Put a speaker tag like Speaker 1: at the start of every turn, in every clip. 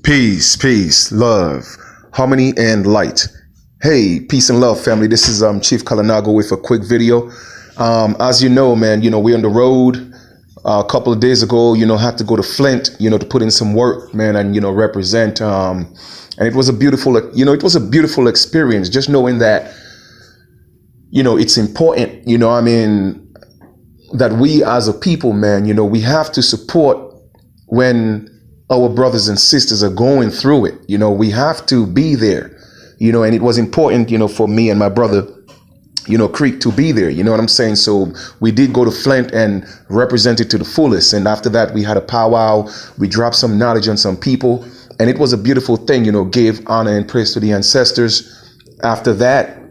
Speaker 1: Peace, love, harmony, and light. Hey, peace and love, family. This is Chief Kalinago with a quick video. As you know, man, we're on the road. A couple of days ago, had to go to Flint, to put in some work, man, and represent. And it was a beautiful, experience. Just knowing that, it's important. That we as a people, man, we have to support when our brothers and sisters are going through it. We have to be there, and it was important, for me and my brother, Creek, to be there. You know what I'm saying? So we did go to Flint and represent it to the fullest. And after that, we had a powwow. We dropped some knowledge on some people, and it was a beautiful thing, gave honor and praise to the ancestors. After that,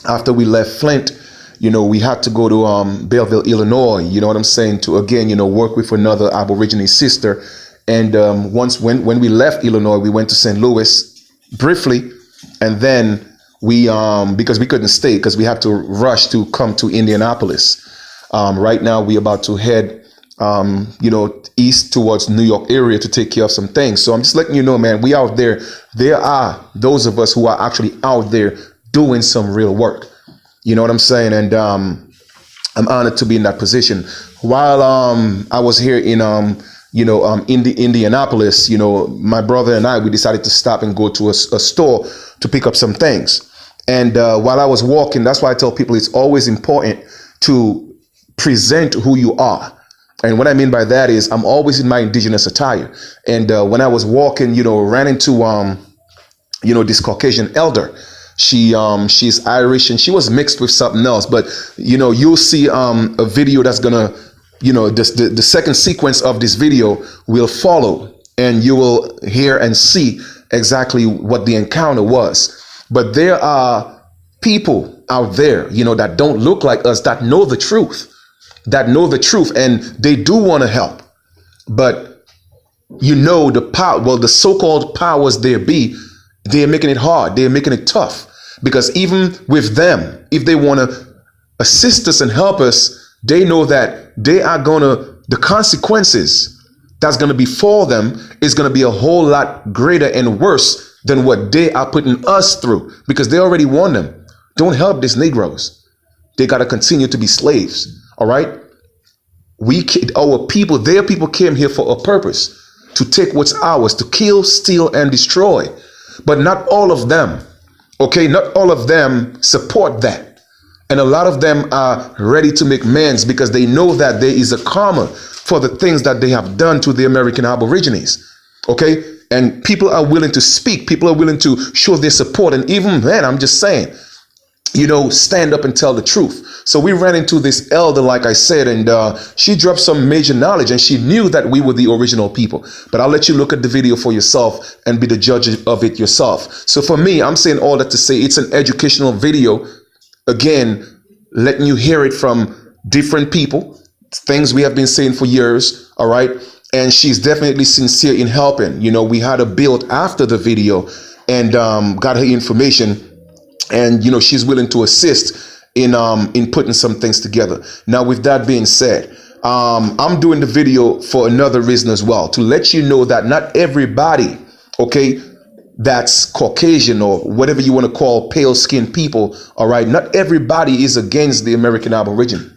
Speaker 1: after we left Flint, we had to go to Belleville, Illinois, you know what I'm saying, to again, work with another Aborigine sister. And when we left Illinois, we went to St. Louis briefly, and then we because we couldn't stay because we had to rush to come to Indianapolis. Right now we're about to head east towards New York area to take care of some things. So I'm just letting you know, man, we out there. There are those of us who are actually out there doing some real work. You know what I'm saying? And I'm honored to be in that position. While I was here in Indianapolis, my brother and I, we decided to stop and go to a store to pick up some things. And while I was walking, that's why I tell people it's always important to present who you are. And what I mean by that is I'm always in my indigenous attire. And when I was walking, ran into, this Caucasian elder. She's Irish and she was mixed with something else. But, you'll see a video that's going to, the second sequence of this video will follow, and you will hear and see exactly what the encounter was. But there are people out there, that don't look like us, that know the truth, and they do want to help. But the power, the so-called powers there be, they're making it hard. They're making it tough, because even with them, if they want to assist us and help us, they know that the consequences that's going to be for them is going to be a whole lot greater and worse than what they are putting us through, because they already warned them. Don't help these Negroes. They got to continue to be slaves. All right. Their people came here for a purpose, to take what's ours, to kill, steal, and destroy. But not all of them. Okay. Not all of them support that. And a lot of them are ready to make amends because they know that there is a karma for the things that they have done to the American Aborigines. Okay. And people are willing to speak. People are willing to show their support. And even then, I'm just saying, stand up and tell the truth. So we ran into this elder, like I said, and she dropped some major knowledge, and she knew that we were the original people. But I'll let you look at the video for yourself and be the judge of it yourself. So for me, I'm saying all that to say it's an educational video. Again, letting you hear it from different people, things we have been saying for years. All right. And she's definitely sincere in helping. We had a build after the video and got her information. And, she's willing to assist in putting some things together. Now, with that being said, I'm doing the video for another reason as well, to let you know that not everybody, okay, that's Caucasian or whatever you want to call pale skinned people. All right. Not everybody is against the American Aborigine.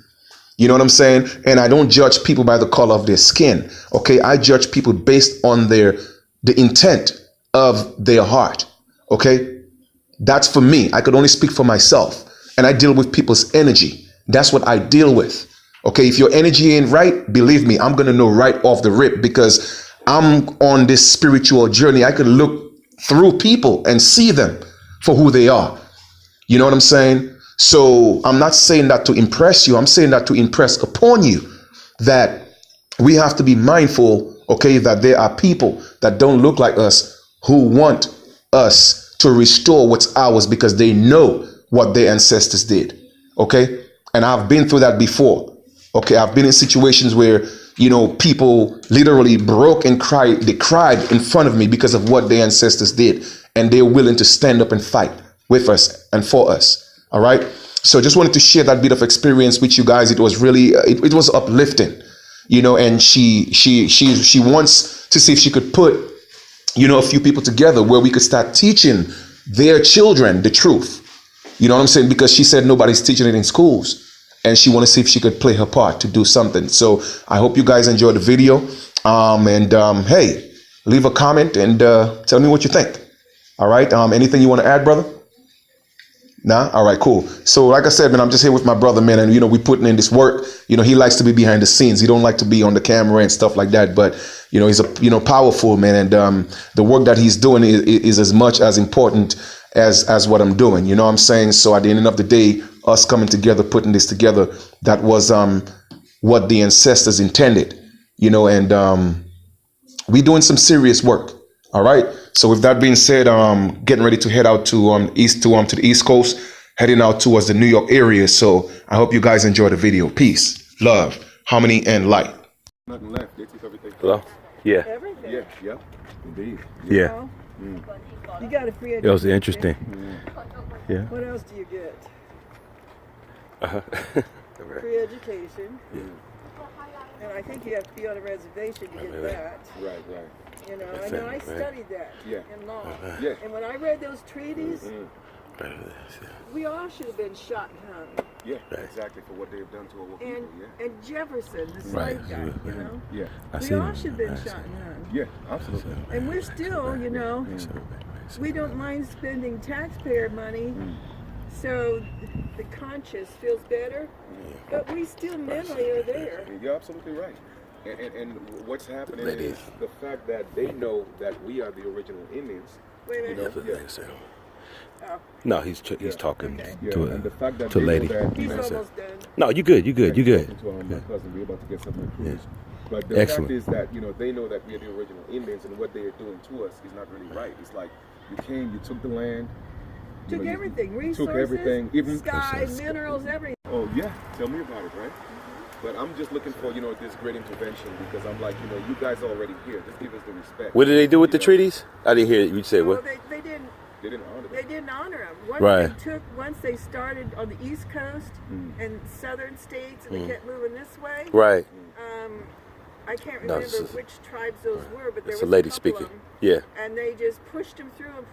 Speaker 1: You know what I'm saying? And I don't judge people by the color of their skin. OK, I judge people based on the intent of their heart. OK, that's for me. I could only speak for myself, and I deal with people's energy. That's what I deal with. OK, if your energy ain't right, believe me, I'm going to know right off the rip, because I'm on this spiritual journey. I could look through people and see them for who they are. You know what I'm saying? So I'm not saying that to impress you. I'm saying that to impress upon you that we have to be mindful, okay, that there are people that don't look like us who want us to restore what's ours because they know what their ancestors did. Okay. And I've been through that before. Okay. I've been in situations where people literally broke and cried. They cried in front of me because of what their ancestors did. And they're willing to stand up and fight with us and for us. All right. So just wanted to share that bit of experience with you guys. It was really, it was uplifting, and she wants to see if she could put, a few people together where we could start teaching their children the truth. You know what I'm saying? Because she said nobody's teaching it in schools, and she wanted to see if she could play her part to do something. So I hope you guys enjoyed the video. Hey, leave a comment and tell me what you think. All right. Anything you want to add, brother? Nah? All right, cool. So like I said, man, I'm just here with my brother, man, and we putting in this work. He likes to be behind the scenes. He don't like to be on the camera and stuff like that. But he's a powerful man, and the work that he's doing is as much as important as what I'm doing. You know what I'm saying? So at the end of the day, us coming together, putting this together, that was what the ancestors intended. And we doing some serious work. All right. So with that being said, getting ready to head out to the East Coast, heading out towards the New York area. So I hope you guys enjoy the video. Peace, love, harmony, and light.
Speaker 2: Nothing left. They took everything.
Speaker 3: Hello? Yeah.
Speaker 2: Everything. Yeah. Indeed.
Speaker 3: Yeah.
Speaker 4: You got a free education.
Speaker 3: It was interesting. Yeah.
Speaker 4: What else do you get? Free education. Yeah. And I think you have to be on a reservation to get that.
Speaker 2: Right.
Speaker 4: I know I studied that in law.
Speaker 2: Yeah.
Speaker 4: And when I read those treaties, we all should have been shot and hung.
Speaker 2: Yeah, exactly, for what they've done to our people.
Speaker 4: And Jefferson, the slave guy,
Speaker 2: Yeah.
Speaker 4: we all should have been shot and hung.
Speaker 2: Yeah, absolutely.
Speaker 4: And we're still, we don't mind spending taxpayer money, so the conscience feels better, but we still mentally are there.
Speaker 2: You're absolutely right. And what's happening is the fact that they know that we are the original Indians.
Speaker 4: Wait a minute.
Speaker 3: No, he's talking to a lady.
Speaker 4: He's almost done.
Speaker 3: No, you good.
Speaker 2: To my cousin, we're about to get something approved. But the fact is that they know that we are the original Indians, and what they are doing to us is not really right. It's like you took the land,
Speaker 4: took everything, resources,
Speaker 2: took everything, even
Speaker 4: sky, minerals, everything.
Speaker 2: Oh yeah, tell me about it, right? But I'm just looking for, this great intervention because I'm like, you guys are already here. Just give us the respect.
Speaker 3: What did they do with the treaties? I didn't hear you say what.
Speaker 4: They didn't.
Speaker 2: They didn't honor them.
Speaker 4: They didn't honor them. Once they started on the East Coast and southern states, and they kept moving this way.
Speaker 3: Right.
Speaker 4: I can't remember which tribes those were, but there was
Speaker 3: a lady
Speaker 4: couple
Speaker 3: speaking.
Speaker 4: Of them,
Speaker 3: yeah.
Speaker 4: And they just pushed them through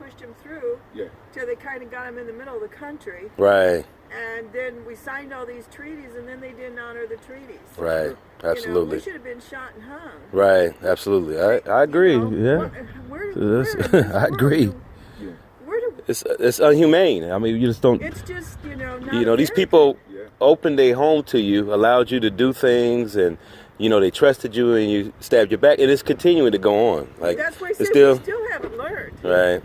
Speaker 4: till they kind of got them in the middle of the country.
Speaker 3: Right.
Speaker 4: And then we signed all these treaties, and then they didn't honor the treaties.
Speaker 3: Right. Absolutely.
Speaker 4: We should have been shot and hung.
Speaker 3: Right. Absolutely. I agree. I agree. It's inhumane. I mean, you just don't.
Speaker 4: It's just
Speaker 3: these people opened their home to you, allowed you to do things, and they trusted you, and you stabbed your back, and it's continuing to go on. Like
Speaker 4: that's why
Speaker 3: we
Speaker 4: still haven't learned.
Speaker 3: Right.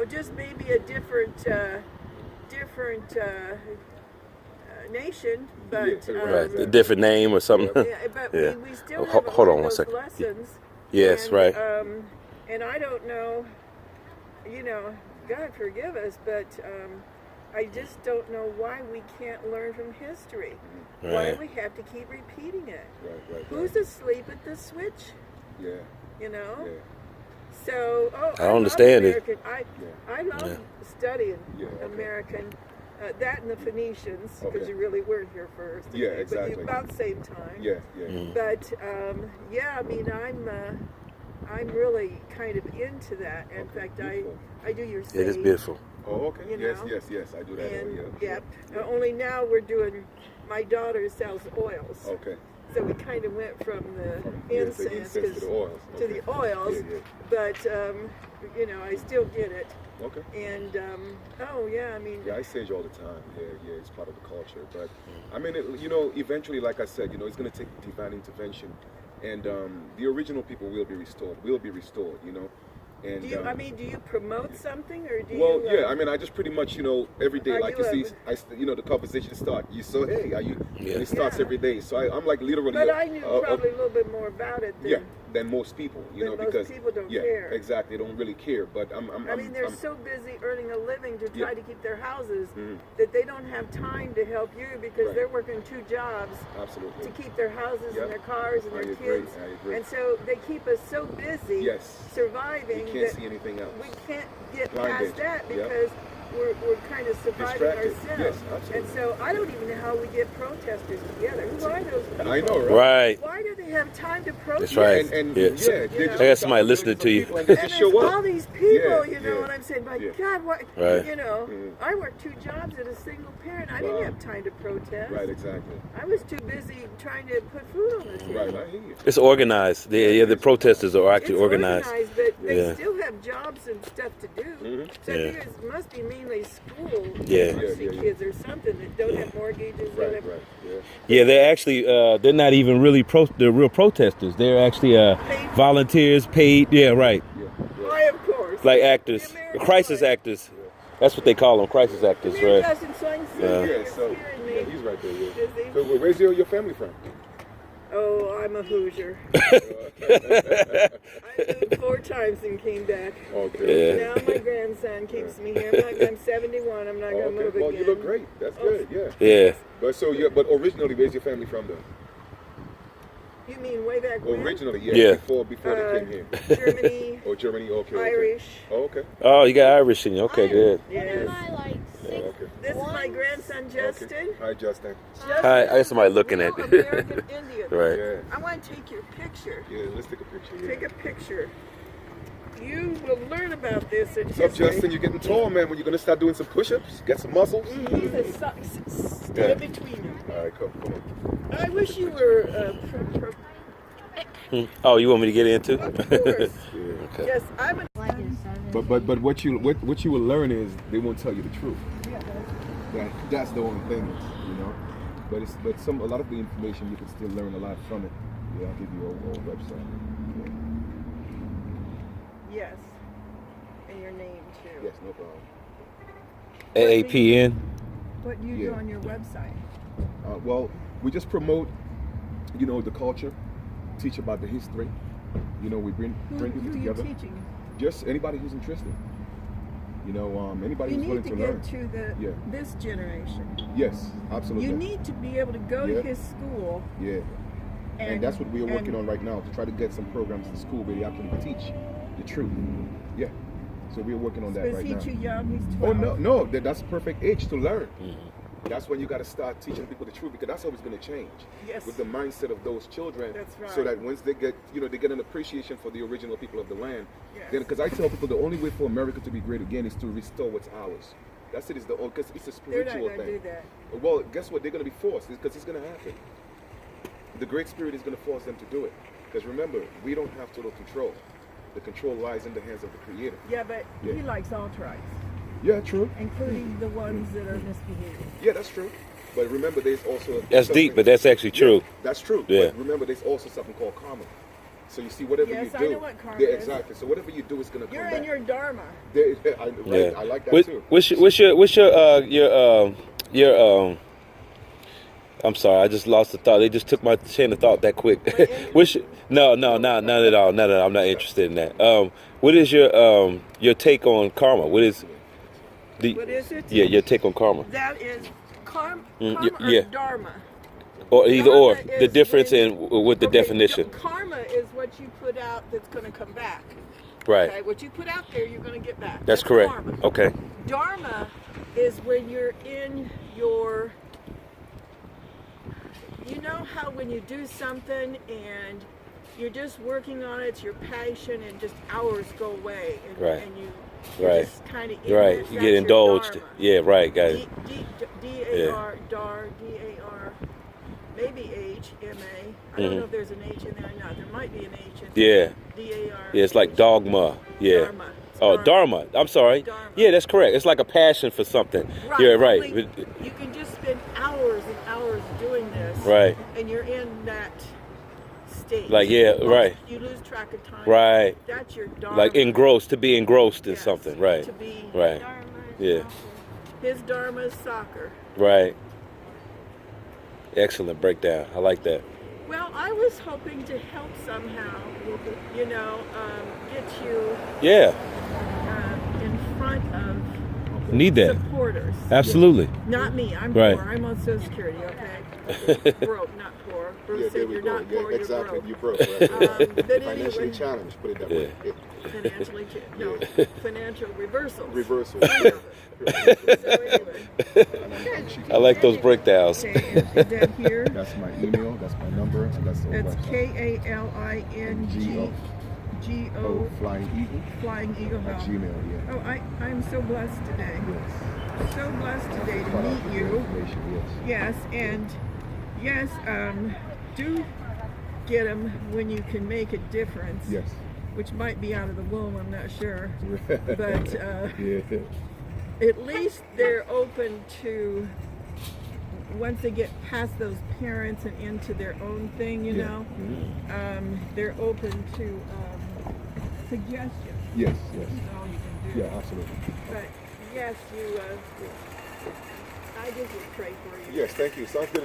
Speaker 4: Just maybe a different nation, but
Speaker 3: a different name or something.
Speaker 4: But we still have
Speaker 3: hold on one second.
Speaker 4: Lessons.
Speaker 3: Yes, right.
Speaker 4: And I don't know. God forgive us, but I just don't know why we can't learn from history.
Speaker 3: Right.
Speaker 4: Why do we have to keep repeating it?
Speaker 2: Right.
Speaker 4: Who's asleep at the switch?
Speaker 2: Yeah.
Speaker 4: So,
Speaker 3: I don't understand
Speaker 4: it. I love studying American, that and the Phoenicians, because you really weren't here first.
Speaker 2: Yeah, exactly.
Speaker 4: But about the same time.
Speaker 2: Yeah.
Speaker 4: But, I mean, I'm really kind of into that. In fact, I do your sage.
Speaker 3: It is beautiful.
Speaker 2: Oh, okay. Yes, I do that.
Speaker 4: And only now we're doing, my daughter sells oils.
Speaker 2: Okay.
Speaker 4: So we kind of went from the incense
Speaker 2: to the oils.
Speaker 4: To the oils. But, I still get it.
Speaker 2: Okay.
Speaker 4: And, I mean.
Speaker 2: Yeah, I sage all the time. Yeah, it's part of the culture. But, I mean, eventually, like I said, it's going to take divine intervention. And the original people will be restored. And,
Speaker 4: do you promote something, or do you?
Speaker 2: Well, yeah. I mean, I just pretty much, every day, like you see, the conversation start. Hey, are you? And it starts every day. So I'm like literally.
Speaker 4: But I knew probably a little bit more about it
Speaker 2: than most people,
Speaker 4: because most people don't care.
Speaker 2: Exactly, they don't really care. But
Speaker 4: they're so busy earning a living to try to keep their houses that they don't have time to help you because they're working 2 jobs to keep their houses and their cars and their kids.
Speaker 2: I agree.
Speaker 4: And so they keep us so busy surviving.
Speaker 2: We can't see anything else.
Speaker 4: We can't get past that because we're kind of surviving ourselves.
Speaker 2: Yes, absolutely.
Speaker 4: And so I don't even know how we get protesters together. Who are those people?
Speaker 2: I know,
Speaker 3: right?
Speaker 4: Why do they have time to protest.
Speaker 3: That's right.
Speaker 2: And
Speaker 3: Yeah.
Speaker 2: they just
Speaker 3: I got somebody listening to you.
Speaker 2: people and
Speaker 4: And
Speaker 2: just
Speaker 4: there's
Speaker 2: show
Speaker 4: all
Speaker 2: up.
Speaker 4: these people,
Speaker 2: Yeah,
Speaker 4: you know
Speaker 2: yeah.
Speaker 4: what I'm saying? My
Speaker 2: Yeah.
Speaker 4: God, what?
Speaker 3: Right.
Speaker 4: You know, I worked 2 jobs as a single parent. I didn't
Speaker 2: Wow.
Speaker 4: have time to protest.
Speaker 2: Right, exactly.
Speaker 4: I was too busy trying to put food on the table.
Speaker 2: Right, I hear you.
Speaker 3: It's organized. The protesters are actually
Speaker 4: It's
Speaker 3: organized.
Speaker 4: but they
Speaker 3: Yeah.
Speaker 4: still have jobs and stuff to do. So
Speaker 3: Yeah.
Speaker 4: I think it must be mainly school
Speaker 3: Yeah.
Speaker 4: university
Speaker 2: Yeah.
Speaker 4: kids or something that don't have mortgages. Don't
Speaker 2: Right,
Speaker 4: have,
Speaker 2: right, yeah.
Speaker 3: Yeah, they're actually they're not even really they're real protesters. They're actually volunteers, paid. Yeah, right.
Speaker 2: Yeah,
Speaker 4: Why, of course.
Speaker 3: Like actors,
Speaker 4: The American
Speaker 3: crisis
Speaker 4: way.
Speaker 3: actors. That's what they call them, crisis actors,
Speaker 4: Come here,
Speaker 3: right?
Speaker 4: Justin, so I can see
Speaker 2: yeah.
Speaker 4: you.
Speaker 2: Yeah,
Speaker 4: You're
Speaker 2: so
Speaker 4: scaring me.
Speaker 2: yeah, he's right there. Yeah.
Speaker 4: Is he?
Speaker 2: So where's your family from?
Speaker 4: Oh, I'm a Hoosier. I moved 4 times and came back.
Speaker 2: Okay.
Speaker 3: Yeah.
Speaker 4: Now my grandson keeps me here. I'm 71. I'm not going to
Speaker 2: Okay.
Speaker 4: move
Speaker 2: Well,
Speaker 4: again.
Speaker 2: you look great. That's good. Yeah.
Speaker 3: Yeah.
Speaker 2: But but originally, where's your family from, though?
Speaker 4: You mean way back when?
Speaker 2: Originally,
Speaker 3: Yeah.
Speaker 2: Before they came here.
Speaker 4: Germany,
Speaker 2: Oh, Germany. Okay.
Speaker 4: Irish.
Speaker 2: Oh, okay.
Speaker 3: Oh, you got Irish in you. Okay, good.
Speaker 4: Yes.
Speaker 2: Okay.
Speaker 4: This is my grandson, Justin.
Speaker 2: Okay. Hi, Justin.
Speaker 3: Hi, I got somebody looking at
Speaker 4: Real
Speaker 3: you.
Speaker 4: American Indian.
Speaker 3: Right.
Speaker 2: Yeah.
Speaker 4: I want to take your picture.
Speaker 2: Yeah. Let's take a picture. Yeah.
Speaker 4: Take a picture. You will learn about this in
Speaker 2: What's up,
Speaker 4: history.
Speaker 2: Justin? You're getting tall, man. When you're gonna start doing some push-ups, get some muscles.
Speaker 4: He's a stand between you.
Speaker 2: All right, come on.
Speaker 4: I wish you were
Speaker 3: Oh, you want me to get into?
Speaker 4: of course.
Speaker 2: Yeah.
Speaker 3: Okay.
Speaker 4: Yes, I'm a
Speaker 2: But what you will learn is they won't tell you the truth. That's the only thing, you know. But a lot of the information you can still learn a lot from it. Yeah, I'll give you our website.
Speaker 4: yes. And your name too.
Speaker 2: Yes, no problem.
Speaker 3: AAPN.
Speaker 4: What do you
Speaker 2: Yeah.
Speaker 4: do on your website?
Speaker 2: Well, we just promote, the culture, teach about the history. We bring people
Speaker 4: Who
Speaker 2: together.
Speaker 4: are you teaching?
Speaker 2: Just anybody who's interested. Anybody
Speaker 4: You
Speaker 2: who's willing
Speaker 4: need
Speaker 2: to
Speaker 4: to
Speaker 2: learn.
Speaker 4: get to this generation.
Speaker 2: Yes, absolutely.
Speaker 4: You need to be able to go
Speaker 2: Yeah.
Speaker 4: to his school.
Speaker 2: Yeah. And that's what we're working on right now, to try to get some programs in school where they actually teach the truth. Yeah. So we're working on that
Speaker 4: Is
Speaker 2: right
Speaker 4: he
Speaker 2: now.
Speaker 4: too young? He's
Speaker 2: Oh
Speaker 4: 12.
Speaker 2: no, that's a perfect age to learn. That's when you got to start teaching people the truth, because that's always going to change.
Speaker 4: Yes.
Speaker 2: With the mindset of those children.
Speaker 4: That's right.
Speaker 2: So that once they get, they get an appreciation for the original people of the land.
Speaker 4: Yes.
Speaker 2: Then, because I tell people the only way for America to be great again is to restore what's ours. That's it. Because it's a
Speaker 4: They're not
Speaker 2: spiritual
Speaker 4: going to
Speaker 2: thing.
Speaker 4: do that.
Speaker 2: Well, guess what? They're going to be forced, because it's going to happen. The Great Spirit is going to force them to do it. Because remember, we don't have total control. The control lies in the hands of the Creator.
Speaker 4: Yeah, but he
Speaker 2: Yeah.
Speaker 4: likes all tribes,
Speaker 2: Yeah, true.
Speaker 4: including the ones that are misbehaving.
Speaker 2: Yeah, that's true. But remember, there's also
Speaker 3: That's deep, but that's actually true.
Speaker 2: That's true.
Speaker 3: Yeah.
Speaker 2: But remember, there's also something called karma. So you see, whatever
Speaker 4: Yes,
Speaker 2: you
Speaker 4: I
Speaker 2: do,
Speaker 4: know what karma
Speaker 2: yeah,
Speaker 4: is.
Speaker 2: exactly. So whatever you do is going to come
Speaker 4: You're
Speaker 2: back.
Speaker 4: in your dharma.
Speaker 2: I like that too.
Speaker 3: What's your I'm sorry, I just lost the thought. They just took my chain of thought that quick. No, not at all. Not at all. I'm not interested in that. What is your take on karma? What is
Speaker 4: What is it?
Speaker 3: Yeah, your take on karma,
Speaker 4: That is karma
Speaker 3: Mm,
Speaker 4: or
Speaker 3: yeah.
Speaker 4: dharma.
Speaker 3: or either or
Speaker 4: Karma
Speaker 3: the
Speaker 4: is
Speaker 3: difference
Speaker 4: when-
Speaker 3: in with the
Speaker 4: Okay,
Speaker 3: definition,
Speaker 4: Karma is what you put out that's going to come back.
Speaker 3: right?
Speaker 4: Okay, what you put out there, you're going to get back.
Speaker 3: That's correct.
Speaker 4: Karma.
Speaker 3: Okay,
Speaker 4: Dharma is when you're in your. You know how when you do something and you're just working on it, it's your passion, and just hours go away, and,
Speaker 3: Right.
Speaker 4: and you're
Speaker 3: right,
Speaker 4: just kind of
Speaker 3: right. You get indulged. Yeah, right. Got it.
Speaker 4: D-A-R, DAR, D-A-R, maybe H-M-A. I don't know if there's an H in there or not. There might be an H in
Speaker 3: Yeah.
Speaker 4: there. D-A-R.
Speaker 3: Yeah, it's like dogma. Yeah.
Speaker 4: Dharma. It's
Speaker 3: Oh, dharma. I'm sorry.
Speaker 4: Dharma.
Speaker 3: Yeah, that's correct. It's like a passion for something.
Speaker 4: Right.
Speaker 3: Yeah, right.
Speaker 4: Only you can just spend hours and hours doing this.
Speaker 3: Right.
Speaker 4: And you're in that state.
Speaker 3: Like, yeah, right.
Speaker 4: You lose track of time.
Speaker 3: Right.
Speaker 4: That's your dharma.
Speaker 3: Like engrossed, to be engrossed in
Speaker 4: Yes.
Speaker 3: something. Right.
Speaker 4: To be.
Speaker 3: Right. Yeah.
Speaker 4: His dharma is soccer.
Speaker 3: Right. Excellent breakdown. I like that.
Speaker 4: Well, I was hoping to help somehow, get you
Speaker 3: Yeah.
Speaker 4: in front of
Speaker 3: Need that.
Speaker 4: supporters.
Speaker 3: Absolutely.
Speaker 4: Not me. I'm
Speaker 3: Right.
Speaker 4: poor. I'm on Social Security, okay? Broke, not poor. Bruce
Speaker 2: Yeah,
Speaker 4: said
Speaker 2: there we
Speaker 4: you're
Speaker 2: go.
Speaker 4: not poor,
Speaker 2: Yeah, exactly.
Speaker 4: you're
Speaker 2: You
Speaker 4: broke.
Speaker 2: broke. Right?
Speaker 4: But
Speaker 2: Financially
Speaker 4: anyway,
Speaker 2: challenged. Put it that way. Yeah.
Speaker 4: financially, no, financial reversals.
Speaker 2: Reversal.
Speaker 4: So anyway.
Speaker 3: I like those breakdowns.
Speaker 4: Okay, is that here?
Speaker 2: That's my email. That's my number. And that's the
Speaker 4: That's
Speaker 2: website.
Speaker 4: KALINGO
Speaker 2: Flying Eagle.
Speaker 4: Flying Eagle.
Speaker 2: At Gmail. Yeah.
Speaker 4: Oh, I'm so blessed today.
Speaker 2: Yes.
Speaker 4: So blessed today to
Speaker 2: Quite
Speaker 4: meet
Speaker 2: often
Speaker 4: you.
Speaker 2: information,
Speaker 4: Yes, and yes, do get them when you can make a difference.
Speaker 2: Yes.
Speaker 4: Which might be out of the womb, I'm not sure.
Speaker 2: Yes.
Speaker 4: But
Speaker 2: Yeah.
Speaker 4: at least they're open to, once they get past those parents and into their own thing, you know, they're open to suggestions.
Speaker 2: Yes. Yes.
Speaker 4: That's all you can do.
Speaker 2: Yeah. Absolutely.
Speaker 4: But yes, you. I just would pray for you.
Speaker 2: Yes. Thank you. Sounds good.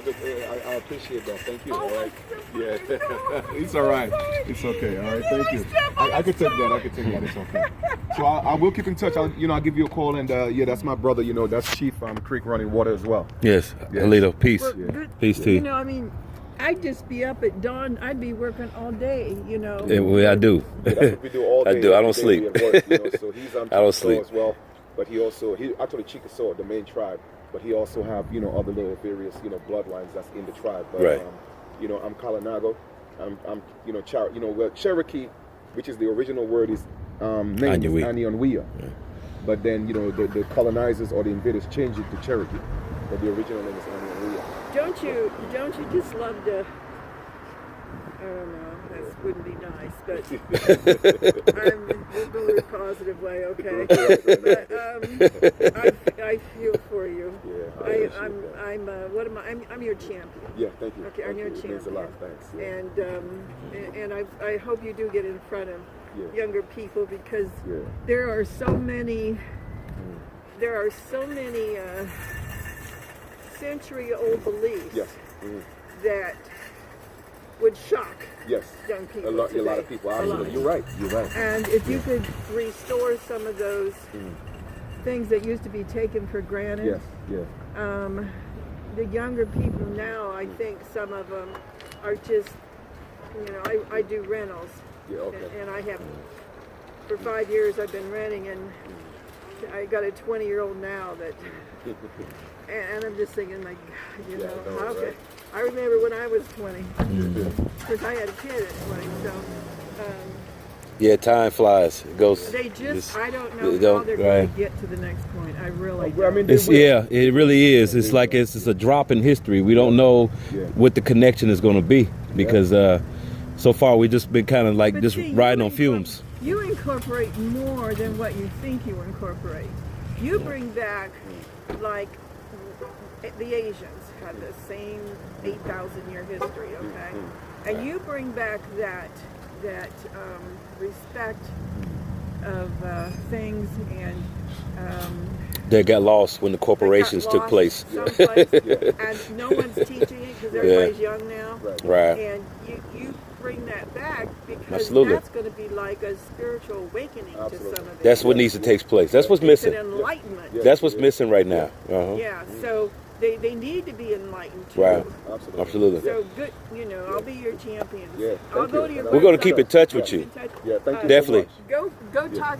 Speaker 2: I appreciate that. Thank you.
Speaker 4: Oh,
Speaker 2: All right.
Speaker 4: I'm
Speaker 2: Yeah.
Speaker 4: so sorry.
Speaker 2: It's all right. It's okay. All right. Thank you. I can take that. I can take that. It's okay. So I will keep in touch. I'll give you a call, and yeah, that's my brother. That's Chief Creek Running Water as well.
Speaker 3: Yes,
Speaker 2: Yes.
Speaker 3: Alito, peace.
Speaker 4: Well, good-
Speaker 3: Peace to
Speaker 4: You
Speaker 3: you.
Speaker 4: know, I mean, I'd just be up at dawn. I'd be working all day, you know.
Speaker 3: Yeah, well, I do.
Speaker 2: Yeah, that's what we do all day.
Speaker 3: I do. I
Speaker 2: every
Speaker 3: don't
Speaker 2: day
Speaker 3: sleep.
Speaker 2: we at work, So he's on
Speaker 3: I don't
Speaker 2: Chickasaw
Speaker 3: sleep.
Speaker 2: as well. But he actually Chickasaw, the main tribe. But he also have other little various bloodlines that's in the tribe. But,
Speaker 3: Right.
Speaker 2: I'm Kalinago. I'm Cherokee, which is the original word is name is
Speaker 3: Aniwi.
Speaker 2: Anianwea. But then the colonizers or the invaders changed it to Cherokee. But the original name is Anianwea.
Speaker 4: Don't you just love to? I don't know. That wouldn't be nice, but we'll go in a positive way, okay? But I feel for you.
Speaker 2: Yeah,
Speaker 4: I'm your champion.
Speaker 2: Yeah, thank you.
Speaker 4: Okay,
Speaker 2: Thank
Speaker 4: I'm your
Speaker 2: you. It
Speaker 4: champion.
Speaker 2: means a lot. Thanks. Yeah.
Speaker 4: And I hope you do get in front of
Speaker 2: Yeah.
Speaker 4: younger people, because
Speaker 2: Yeah.
Speaker 4: there are so many century-old beliefs
Speaker 2: Yes. Mhm.
Speaker 4: that would shock
Speaker 2: Yes.
Speaker 4: young people.
Speaker 2: A lot
Speaker 4: today.
Speaker 2: of people.
Speaker 4: A lot.
Speaker 2: Absolutely. You're right. You're right.
Speaker 4: And if you could restore some of those things that used to be taken for granted,
Speaker 2: Yes. Yeah.
Speaker 4: the younger people now, I think some of them are just, I do rentals,
Speaker 2: Yeah. Okay.
Speaker 4: and I have, for 5 years I've been renting, and I got a 20-year-old now that, and I'm just thinking, like, God,
Speaker 2: Yeah, I know,
Speaker 4: how could,
Speaker 2: right?
Speaker 4: I remember when I was 20, because I had a kid at 20, so
Speaker 3: Yeah, time flies. It goes.
Speaker 4: they just, I don't
Speaker 3: they
Speaker 4: know how
Speaker 3: don't-
Speaker 4: they're
Speaker 3: right.
Speaker 4: going to get to the next point. I really
Speaker 2: Well, I mean,
Speaker 4: don't.
Speaker 3: It's it really is. It's like it's a drop in history. We don't know
Speaker 2: Yeah.
Speaker 3: what the connection is going to be, because so far we just been kind of like
Speaker 4: But
Speaker 3: just
Speaker 4: see,
Speaker 3: riding
Speaker 4: you
Speaker 3: on fumes.
Speaker 4: You incorporate more than what you think you incorporate. You bring back, like, the Asians have the same 8,000-year history, okay? And you bring back that respect of things, and
Speaker 3: They got lost when the corporations
Speaker 4: got
Speaker 3: took
Speaker 4: lost
Speaker 3: place.
Speaker 4: someplace, and no one's teaching it because everybody's young now.
Speaker 3: Right.
Speaker 4: And you bring that back, because
Speaker 3: Absolutely.
Speaker 4: that's going to be like a spiritual awakening to some of it.
Speaker 3: That's what needs to take place. That's what's
Speaker 4: It's an
Speaker 3: missing.
Speaker 4: enlightenment.
Speaker 3: That's what's missing right now. Uh-huh.
Speaker 4: Yeah, so they need to be enlightened too.
Speaker 3: Right.
Speaker 2: Absolutely.
Speaker 3: Absolutely.
Speaker 4: So good, I'll be your champion.
Speaker 2: Yeah,
Speaker 4: I'll
Speaker 2: thank
Speaker 4: go
Speaker 2: you.
Speaker 4: to your
Speaker 3: We're going to
Speaker 4: website.
Speaker 3: keep in touch with
Speaker 4: Keep
Speaker 3: you.
Speaker 4: in touch.
Speaker 2: Yeah. Thank you.
Speaker 3: Definitely.
Speaker 2: very much.
Speaker 4: Go talk.